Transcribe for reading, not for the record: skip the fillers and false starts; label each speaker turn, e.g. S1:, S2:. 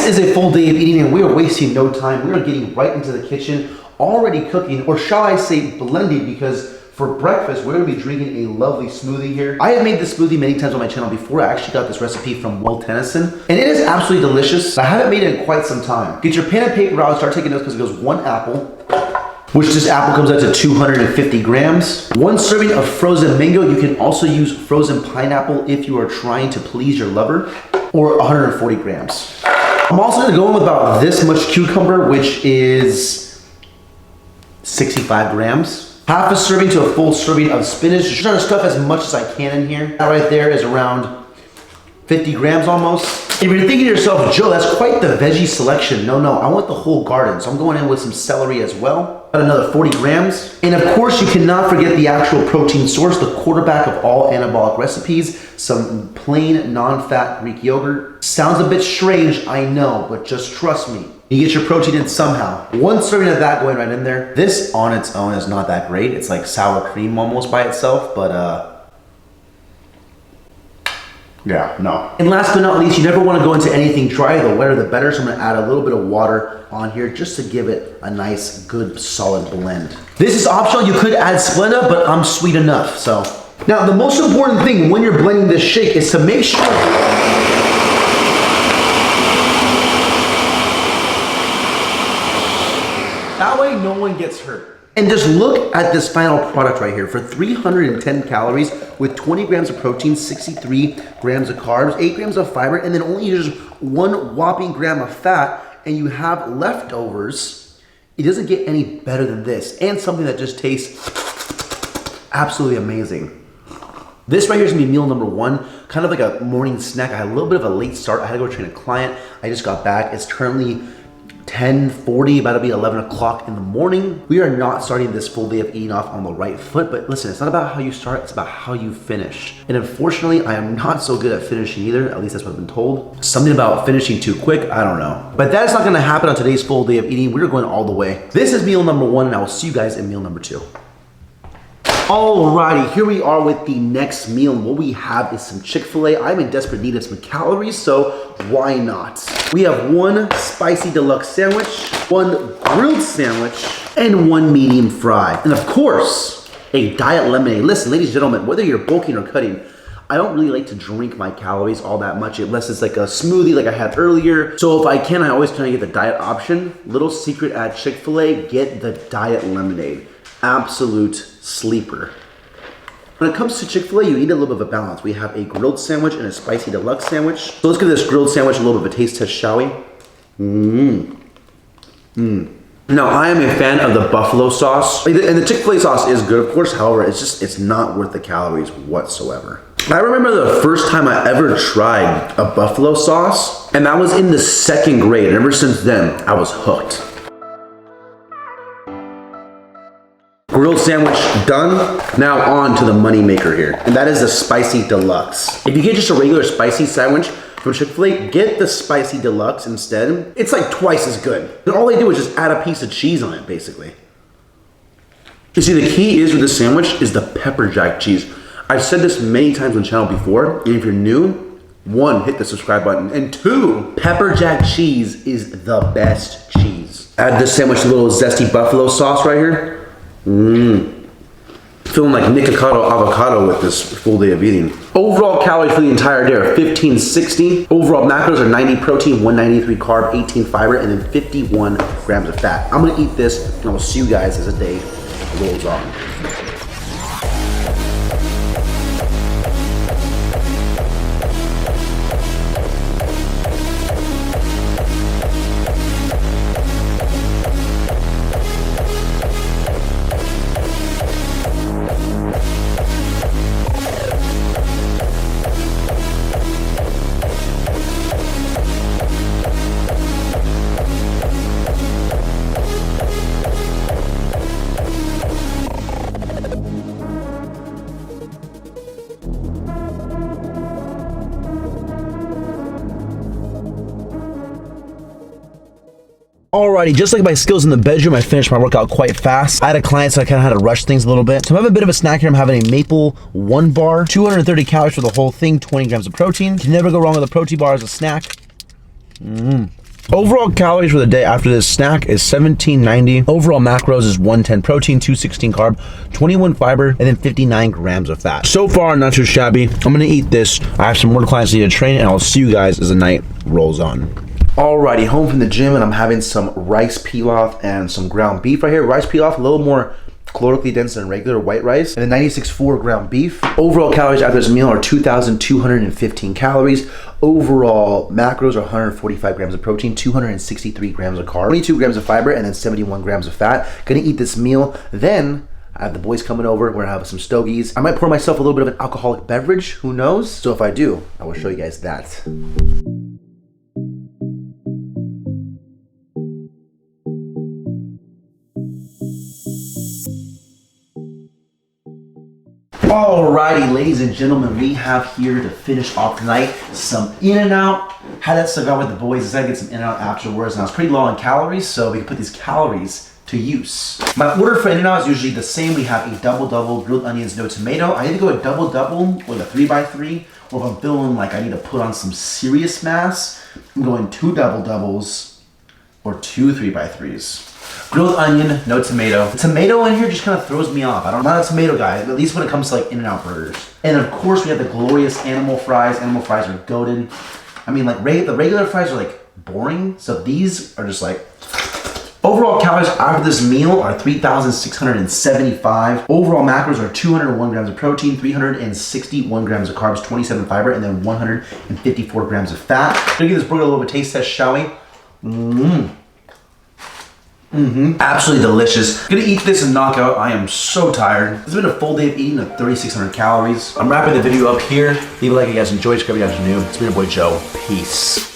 S1: This is a full day of eating and we are wasting no time. We are getting right into the kitchen, already cooking, or shall I say blending, because for breakfast, we're gonna be drinking a lovely smoothie here. I have made this smoothie many times on my channel before. I actually got this recipe from Tennyson, and it is absolutely delicious. I haven't made it in quite some time. Get your pen and paper out and start taking notes because it goes 1 apple, which this apple comes out to 250 grams. 1 serving of frozen mango. You can also use frozen pineapple if you are trying to please your lover, or 140 grams. I'm also gonna go in with about this much cucumber, which is 65 grams. Half a serving to a full serving of spinach. Just trying to stuff as much as I can in here. That right there is around 50 grams almost. If you're thinking to yourself, Joe, that's quite the veggie selection. No, I want the whole garden. So I'm going in with some celery as well. About another 40 grams. And of course, you cannot forget the actual protein source, the quarterback of all anabolic recipes, some plain non-fat Greek yogurt. Sounds a bit strange, I know, but just trust me. You get your protein in somehow. 1 serving of that going right in there. This on its own is not that great. It's like sour cream almost by itself, but yeah, no. And last but not least, you never want to go into anything dry. The wetter the better, so I'm gonna add a little bit of water on here just to give it a nice, good, solid blend. This is optional. You could add Splenda, but I'm sweet enough, so. Now, the most important thing when you're blending this shake is to make sure that way no one gets hurt. And just look at this final product right here. For 310 calories with 20 grams of protein, 63 grams of carbs, 8 grams of fiber, and then only just 1 whopping gram of fat, and you have leftovers, it doesn't get any better than this. And something that just tastes absolutely amazing. This right here is gonna be meal number 1, kind of like a morning snack. I had a little bit of a late start. I had to go train a client. I just got back. It's currently 10:40, about to be 11 o'clock in the morning. We are not starting this full day of eating off on the right foot, but listen, it's not about how you start, it's about how you finish. And unfortunately, I am not so good at finishing either, at least that's what I've been told. Something about finishing too quick, I don't know. But that's not gonna happen on today's full day of eating. We're going all the way. This is meal number 1, and I will see you guys in meal number 2. Alrighty, here we are with the next meal. What we have is some Chick-fil-A. I'm in desperate need of some calories, so why not? We have 1 spicy deluxe sandwich, 1 grilled sandwich, and 1 medium fry. And of course, a diet lemonade. Listen, ladies and gentlemen, whether you're bulking or cutting, I don't really like to drink my calories all that much unless it's like a smoothie like I had earlier. So if I can, I always try to get the diet option. Little secret at Chick-fil-A, get the diet lemonade. Absolute sleeper. When it comes to Chick-fil-A, you need a little bit of a balance. We have a grilled sandwich and a spicy deluxe sandwich. So let's give this grilled sandwich a little bit of a taste test, shall we? Now, I am a fan of the buffalo sauce. And the Chick-fil-A sauce is good, of course. However, it's not worth the calories whatsoever. I remember the first time I ever tried a buffalo sauce, and that was in the 2nd grade. And ever since then, I was hooked. Grilled sandwich done. Now on to the money maker here, and that is the spicy deluxe. If you get just a regular spicy sandwich from Chick-fil-A, get the spicy deluxe instead. It's like twice as good. And all they do is just add a piece of cheese on it, basically. You see, the key is with the sandwich is the pepper jack cheese. I've said this many times on the channel before, and if you're new, 1, hit the subscribe button, and 2, pepper jack cheese is the best cheese. Add this sandwich a little zesty buffalo sauce right here. Feeling like Nikocado avocado with this full day of eating. Overall calories for the entire day are 1560. Overall macros are 90 protein, 193 carb, 18 fiber, and then 51 grams of fat. I'm gonna eat this, and I will see you guys as the day rolls on. Alrighty, just like my skills in the bedroom, I finished my workout quite fast. I had a client, so I kind of had to rush things a little bit. So I'm having a bit of a snack here. I'm having a maple 1 bar, 230 calories for the whole thing, 20 grams of protein. Can never go wrong with a protein bar as a snack. Overall calories for the day after this snack is 1790. Overall macros is 110 protein, 216 carb, 21 fiber, and then 59 grams of fat. So far, not too shabby. I'm gonna eat this. I have some more clients to need to train, and I'll see you guys as the night rolls on. Alrighty, home from the gym, and I'm having some rice pilaf and some ground beef right here. Rice pilaf, a little more calorically dense than regular white rice, and then 96.4 ground beef. Overall calories after this meal are 2,215 calories. Overall macros are 145 grams of protein, 263 grams of carb, 22 grams of fiber, and then 71 grams of fat. Gonna eat this meal, then I have the boys coming over. We're gonna have some stogies. I might pour myself a little bit of an alcoholic beverage, who knows? So if I do, I will show you guys that. Alrighty, ladies and gentlemen, we have here to finish off tonight some In-N-Out. Had that cigar with the boys. Decided to get some In-N-Out afterwards, and I was pretty low on calories, so we can put these calories to use. My order for In-N-Out is usually the same. We have a double-double, grilled onions, no tomato. I either go a double-double with a 3x3, or if I'm feeling like I need to put on some serious mass, I'm going 2 double-doubles or 2 3x3s. Grilled onion, no tomato. The tomato in here just kind of throws me off. I'm not a tomato guy, at least when it comes to like In-N-Out burgers. And of course we have the glorious animal fries. Animal fries are goated. I mean, like the regular fries are like boring, so these are just like. Overall calories after this meal are 3,675. Overall macros are 201 grams of protein, 361 grams of carbs, 27 fiber, and then 154 grams of fat. Gonna give this burger a little bit of taste test, shall we? Absolutely delicious. Gonna eat this and knock out. I am so tired. It's been a full day of eating at 3,600 calories. I'm wrapping the video up here. Leave a like if you guys enjoyed. Subscribe if you guys are new. It's been your boy Joe. Peace.